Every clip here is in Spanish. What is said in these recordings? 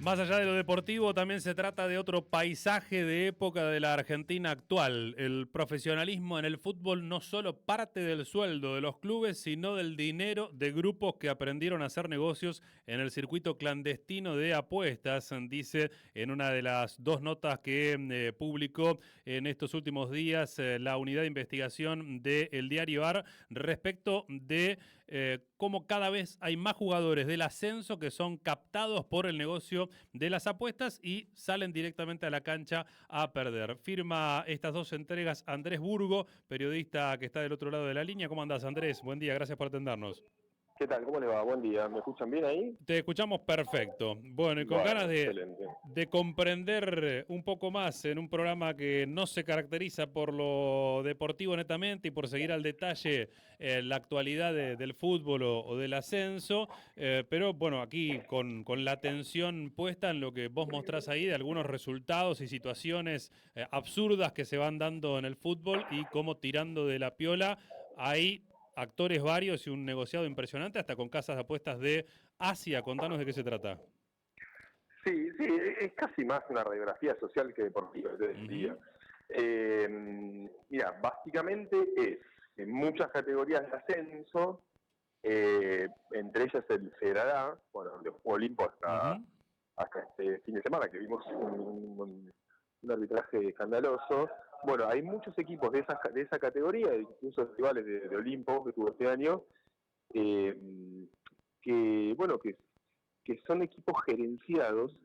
Más allá de lo deportivo, también se trata de otro paisaje de época de la Argentina actual. El profesionalismo en el fútbol no solo parte del sueldo de los clubes, sino del dinero de grupos que aprendieron a hacer negocios en el circuito clandestino de apuestas, dice en una de las dos notas que publicó en estos últimos días la unidad de investigación del diario AR respecto de cómo cada vez hay más jugadores del ascenso que son captados por el negocio de las apuestas y salen directamente a la cancha a perder. Firma estas dos entregas Andrés Burgo, periodista que está del otro lado de la línea. ¿Cómo andás, Andrés? Buen día, gracias por atendernos. ¿Qué tal? ¿Cómo le va? Buen día. ¿Me escuchan bien ahí? Te escuchamos perfecto. Bueno, y con ganas Bueno, excelente. de comprender un poco más en un programa que no se caracteriza por lo deportivo netamente y por seguir al detalle la actualidad del fútbol o del ascenso, pero bueno, aquí con la atención puesta en lo que vos mostrás ahí de algunos resultados y situaciones absurdas que se van dando en el fútbol y cómo tirando de la piola hay actores varios y un negociado impresionante, hasta con casas de apuestas de Asia. Contanos de qué se trata. Sí, es casi más una radiografía social que deportiva, te diría. Mira, básicamente es en muchas categorías de ascenso, entre ellas el Federal A, bueno, de Olimpo hasta este fin de semana, que vimos un arbitraje escandaloso. Bueno, hay muchos equipos de esa categoría, incluso rivales de Olimpo que tuvo este año, que son equipos gerenciados,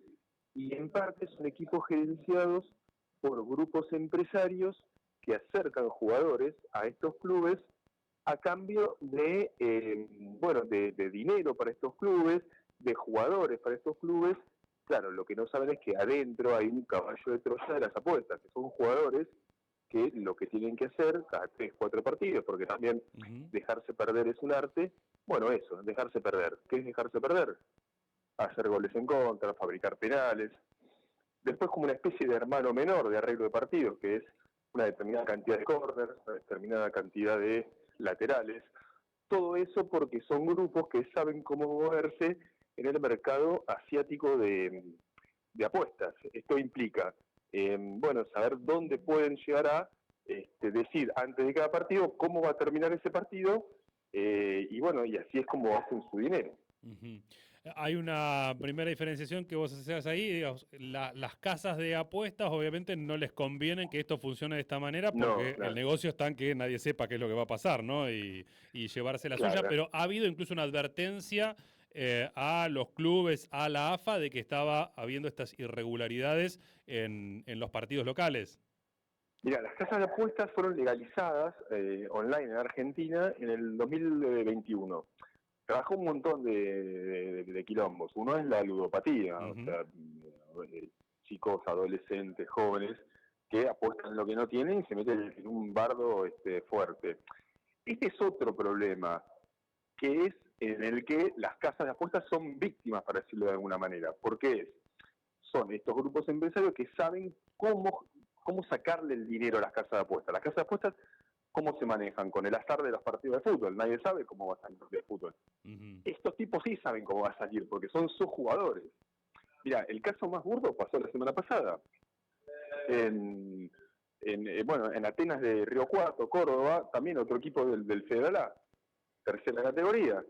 y en parte son equipos gerenciados por grupos empresarios que acercan jugadores a estos clubes a cambio de dinero para estos clubes, de jugadores para estos clubes. Claro, lo que no saben es que adentro hay un caballo de Troya de las apuestas, que son jugadores que lo que tienen que hacer cada 3, 4 partidos, porque también dejarse perder es un arte. Bueno, eso, dejarse perder. ¿Qué es dejarse perder? Hacer goles en contra, fabricar penales. Después, como una especie de hermano menor de arreglo de partidos, que es una determinada cantidad de corners, una determinada cantidad de laterales. Todo eso porque son grupos que saben cómo moverse en el mercado asiático de apuestas. Esto implica, saber dónde pueden llegar a decir antes de cada partido cómo va a terminar ese partido, y así es como hacen su dinero. Hay una primera diferenciación que vos hacías ahí, digamos, las casas de apuestas obviamente no les conviene que esto funcione de esta manera No, porque el claro. negocio está en que nadie sepa qué es lo que va a pasar, ¿no? Y llevarse la suya, Claro. pero ha habido incluso una advertencia a los clubes, a la AFA, de que estaba habiendo estas irregularidades en los partidos locales. Mira, las casas de apuestas fueron legalizadas online en Argentina en el 2021. Trabajó un montón de quilombos. Uno es la ludopatía, o sea, chicos, adolescentes, jóvenes, que apuestan lo que no tienen y se meten en un bardo fuerte. Este es otro problema, que es en el que las casas de apuestas son víctimas, para decirlo de alguna manera. ¿Por qué? Son estos grupos empresarios que saben cómo sacarle el dinero a las casas de apuestas. Las casas de apuestas, ¿cómo se manejan? Con el azar de los partidos de fútbol. Nadie sabe cómo va a salir de fútbol. Estos tipos sí saben cómo va a salir, porque son sus jugadores. Mira, el caso más burdo pasó la semana pasada. En Atenas de Río Cuarto, Córdoba, también otro equipo del Federal A, tercera categoría.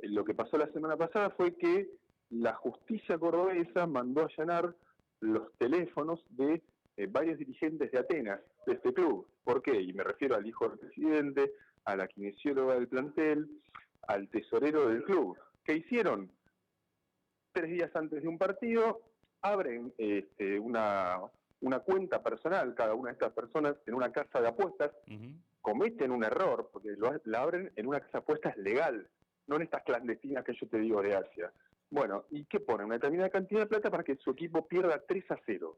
Lo que pasó la semana pasada fue que la justicia cordobesa mandó allanar los teléfonos de varios dirigentes de Atenas, de este club. ¿Por qué? Y me refiero al hijo del presidente, a la kinesióloga del plantel, al tesorero del club. ¿Qué hicieron? 3 días antes de un partido, abren una cuenta personal, cada una de estas personas, en una casa de apuestas, cometen un error, porque la abren en una casa de apuestas legal, no en estas clandestinas que yo te digo de Asia. Bueno, ¿y qué ponen? Una determinada cantidad de plata para que su equipo pierda 3-0.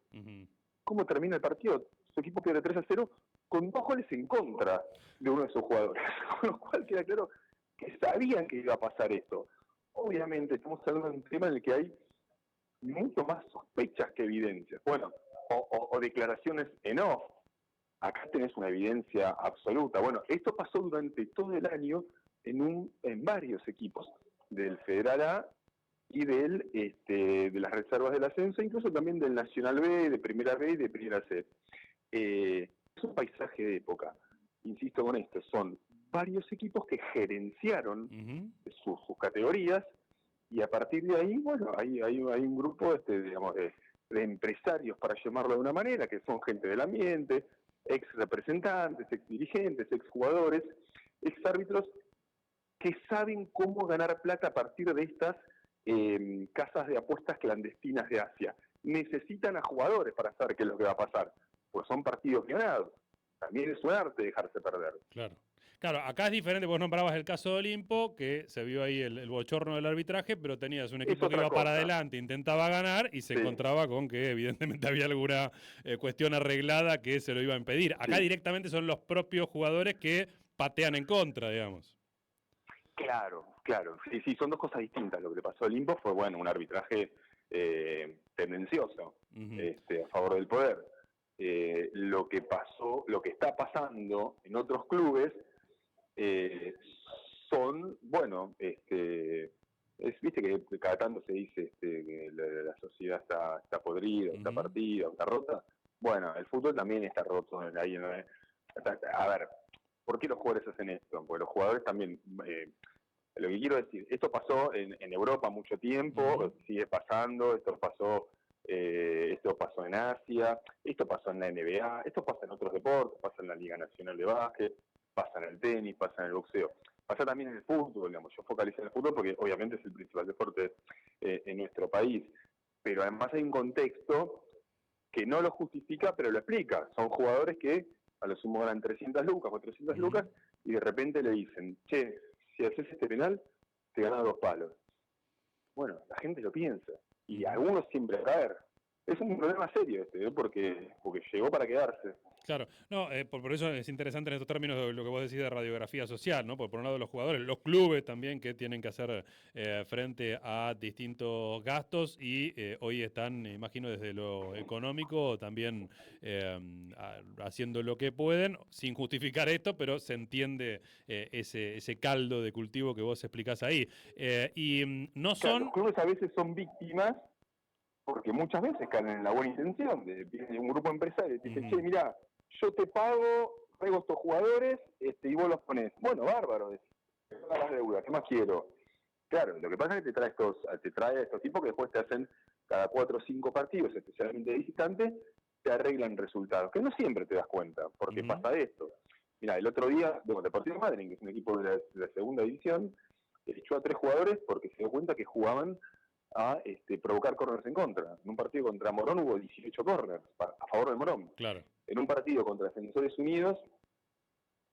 ¿Cómo termina el partido? Su equipo pierde 3-0 con 2 goles en contra de uno de sus jugadores. Con lo cual queda claro que sabían que iba a pasar esto. Obviamente estamos hablando de un tema en el que hay mucho más sospechas que evidencias. Bueno, o declaraciones en off. Acá tenés una evidencia absoluta. Bueno, esto pasó durante todo el año en varios equipos del Federal A y del de las reservas del ascenso, incluso también del Nacional B, de Primera B y de Primera C. Es un paisaje de época. Insisto con esto, son varios equipos que gerenciaron sus categorías, y a partir de ahí, bueno, hay un grupo digamos, de empresarios, para llamarlo de una manera, que son gente del ambiente, ex representantes, ex dirigentes, ex jugadores, ex árbitros, que saben cómo ganar plata a partir de estas casas de apuestas clandestinas de Asia. Necesitan a jugadores para saber qué es lo que va a pasar, pues son partidos ganados. También es un arte dejarse perder. Claro. Claro, acá es diferente, vos nombrabas el caso de Olimpo, que se vio ahí el bochorno del arbitraje, pero tenías un equipo que iba para adelante, intentaba ganar y se encontraba con que evidentemente había alguna cuestión arreglada que se lo iba a impedir. Acá directamente son los propios jugadores que patean en contra, digamos. Claro. Sí, son dos cosas distintas. Lo que le pasó a Olimpo fue, bueno, un arbitraje tendencioso, a favor del poder. Lo que está pasando en otros clubes son, bueno, viste que cada tanto se dice que la sociedad está podrida, está partida, está rota. Bueno, el fútbol también está roto. A ver, ¿por qué los jugadores hacen esto? Porque los jugadores también, lo que quiero decir, esto pasó en Europa mucho tiempo, sigue pasando, esto pasó en Asia, esto pasó en la NBA, esto pasa en otros deportes, pasa en la Liga Nacional de Básquet, pasa en el tenis, pasa en el boxeo, pasa también en el fútbol, digamos. Yo focalicé en el fútbol porque obviamente es el principal deporte en nuestro país, pero además hay un contexto que no lo justifica, pero lo explica. Son jugadores que a lo sumo ganan 300 lucas, 400 lucas, y de repente le dicen, che, si haces este penal, te ganas 2 palos. Bueno, la gente lo piensa, y algunos siempre a caer. Es un problema serio porque llegó para quedarse. Claro, no, por eso es interesante en estos términos lo que vos decís de radiografía social, ¿no? Por un lado los jugadores, los clubes también que tienen que hacer frente a distintos gastos y hoy están, imagino, desde lo económico también haciendo lo que pueden, sin justificar esto, pero se entiende ese caldo de cultivo que vos explicás ahí. Y no son... Los clubes a veces son víctimas porque muchas veces caen en la buena intención de un grupo empresario y dice, che, mirá, yo te traigo estos jugadores y vos los ponés. Bueno, bárbaro, te pagas las deudas, ¿qué más quiero? Claro, lo que pasa es que te trae a estos tipos que después te hacen cada 4 o 5 partidos, especialmente de visitantes, te arreglan resultados, que no siempre te das cuenta, porque pasa esto. Mirá, el otro día, Deportivo Madryn, que es un equipo de la segunda división, echó a 3 jugadores porque se dio cuenta que jugaban a provocar corners en contra. En un partido contra Morón hubo 18 corners a favor de Morón. Claro. En un partido contra Defensores Unidos,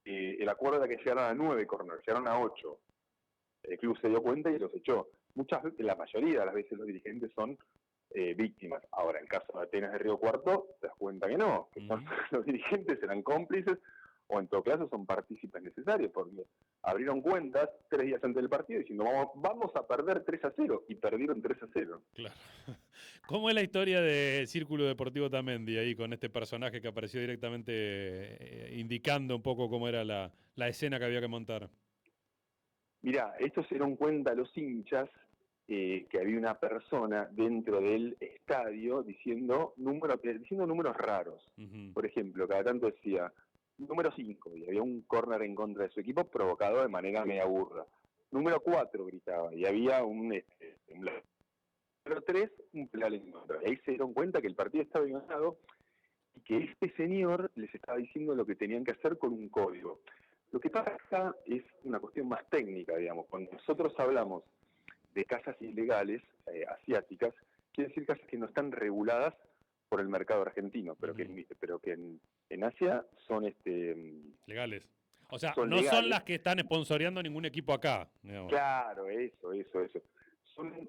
el acuerdo era que llegaron a 9 corners, llegaron a 8. El club se dio cuenta y los echó. La mayoría de las veces los dirigentes son víctimas. Ahora, en el caso de Atenas de Río Cuarto, te das cuenta que no, que los dirigentes eran cómplices, o en todo caso son partícipes necesarios, porque abrieron cuentas 3 días antes del partido diciendo vamos a perder 3-0, y perdieron 3-0. Claro. ¿Cómo es la historia de Círculo Deportivo Tamendi ahí con este personaje que apareció directamente indicando un poco cómo era la escena que había que montar? Mirá, esto se dieron cuenta los hinchas que había una persona dentro del estadio diciendo números raros. Por ejemplo, cada tanto decía número 5, y había un córner en contra de su equipo provocado de manera media burda. Número 4 gritaba, y había número 3, un penal en contra. Y ahí se dieron cuenta que el partido estaba ganado y que este señor les estaba diciendo lo que tenían que hacer con un código. Lo que pasa acá es una cuestión más técnica, digamos. Cuando nosotros hablamos de casas ilegales asiáticas, quiere decir casas que no están reguladas por el mercado argentino, pero que en Asia son legales. O sea, son no legales. Son las que están sponsoreando ningún equipo acá, digamos. Claro, eso.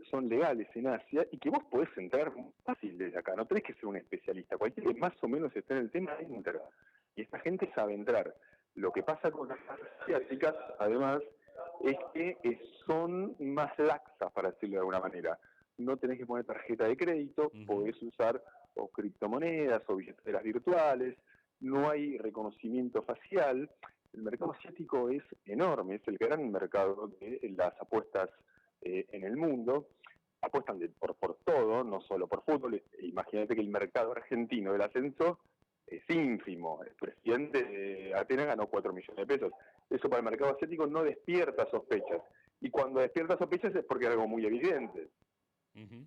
Son legales en Asia y que vos podés entrar fácil desde acá, no tenés que ser un especialista, cualquiera que más o menos esté en el tema entra. Y esta gente sabe entrar. Lo que pasa con las asiáticas, además, es que son más laxas, para decirlo de alguna manera. No tenés que poner tarjeta de crédito, podés usar o criptomonedas o billeteras virtuales, no hay reconocimiento facial. El mercado asiático es enorme, es el gran mercado de las apuestas en el mundo, apuestan por todo, no solo por fútbol. Imagínate que el mercado argentino del ascenso es ínfimo. El presidente de Atenas ganó 4 millones de pesos. Eso para el mercado asiático no despierta sospechas. Y cuando despierta sospechas es porque es algo muy evidente. Uh-huh.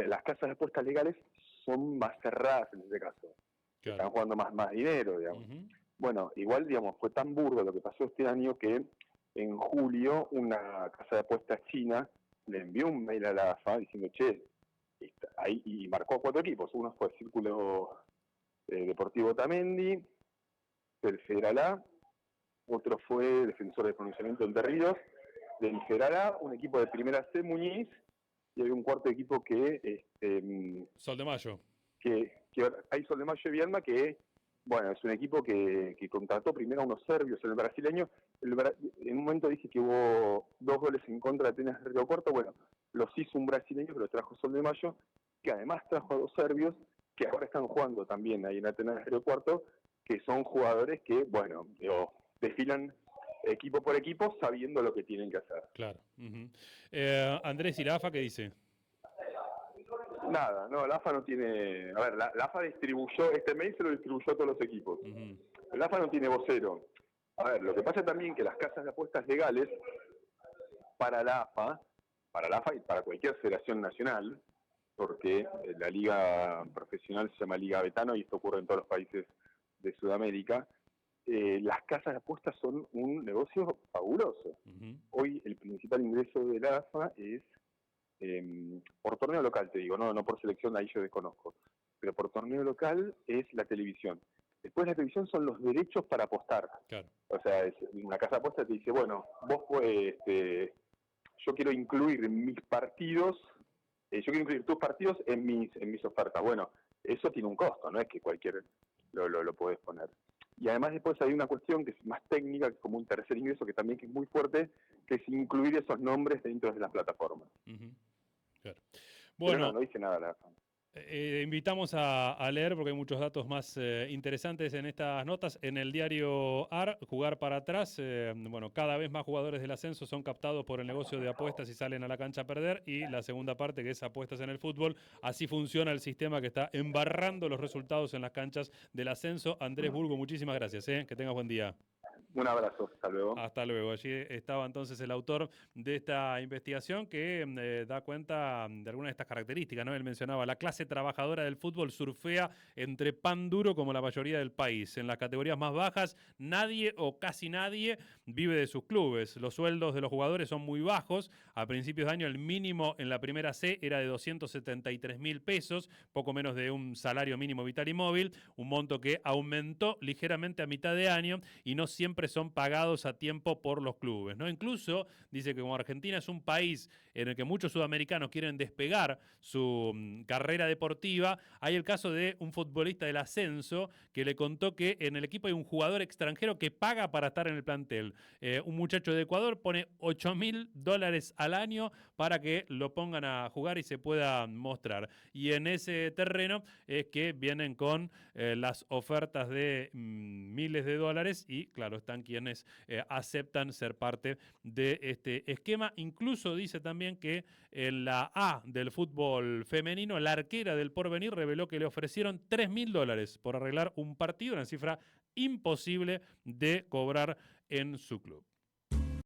Las casas de apuestas legales son más cerradas en este caso. Claro. Están jugando más dinero, digamos. Uh-huh. Bueno, igual, digamos, fue tan burdo lo que pasó este año que en julio una casa de apuestas china le envió un mail a la AFA diciendo, che, ahí, y marcó 4 equipos. Uno fue el Círculo Deportivo Tamendi, del Federal A, otro fue Defensor de Pronunciamiento Entre Ríos, del Federal A, un equipo de Primera C, Muñiz, y hay un cuarto equipo que... Sol de Mayo. Que hay Sol de Mayo y Viedma, que, bueno, es un equipo que contrató primero a unos serbios, el brasileño. En un momento dije que hubo 2 goles en contra de Atenas de Río Cuarto. Bueno, los hizo un brasileño, pero trajo Sol de Mayo, que además trajo a 2 serbios, que ahora están jugando también ahí en Atenas de Río Cuarto, que son jugadores que, bueno, desfilan equipo por equipo sabiendo lo que tienen que hacer. Claro. Uh-huh. Andrés, ¿y la AFA qué dice? Nada, no, la AFA no tiene... A ver, la AFA distribuyó, este mail se lo distribuyó a todos los equipos. Uh-huh. La AFA no tiene vocero. A ver, lo que pasa también que las casas de apuestas legales, para la AFA y para cualquier federación nacional, porque la liga profesional se llama Liga Betano y esto ocurre en todos los países de Sudamérica, las casas de apuestas son un negocio fabuloso. Uh-huh. Hoy el principal ingreso de la AFA es por torneo local, te digo, no por selección, ahí yo desconozco, pero por torneo local es la televisión. Después la televisión son los derechos para apostar. Claro. O sea, una casa de apuestas te dice, bueno, vos yo quiero incluir mis partidos, yo quiero incluir tus partidos en mis ofertas. Bueno, eso tiene un costo, no es que cualquier lo podés poner. Y además después hay una cuestión que es más técnica, que es como un tercer ingreso, que también que es muy fuerte, que es incluir esos nombres dentro de las plataformas. Uh-huh. Claro. Bueno, no dice nada la... invitamos a leer porque hay muchos datos más interesantes en estas notas. En el diario AR, Jugar para Atrás, bueno, cada vez más jugadores del ascenso son captados por el negocio de apuestas y salen a la cancha a perder. Y la segunda parte, que es apuestas en el fútbol, así funciona el sistema que está embarrando los resultados en las canchas del ascenso. Andrés Burgo, muchísimas gracias, que tengas buen día. Un abrazo, hasta luego. Hasta luego. Allí estaba entonces el autor de esta investigación que da cuenta de algunas de estas características, ¿no? Él mencionaba, la clase trabajadora del fútbol surfea entre pan duro como la mayoría del país. En las categorías más bajas, nadie o casi nadie vive de sus clubes. Los sueldos de los jugadores son muy bajos. A principios de año el mínimo en la primera C era de 273.000 pesos, poco menos de un salario mínimo vital y móvil, un monto que aumentó ligeramente a mitad de año y no siempre son pagados a tiempo por los clubes, ¿no? Incluso dice que como Argentina es un país en el que muchos sudamericanos quieren despegar su carrera deportiva, hay el caso de un futbolista del ascenso que le contó que en el equipo hay un jugador extranjero que paga para estar en el plantel. Un muchacho de Ecuador pone $8.000 al año para que lo pongan a jugar y se pueda mostrar. Y en ese terreno es que vienen con las ofertas de miles de dólares y, claro, están quienes aceptan ser parte de este esquema. Incluso dice también que en la A del fútbol femenino, la arquera del Porvenir reveló que le ofrecieron $3.000 por arreglar un partido, una cifra imposible de cobrar en su club.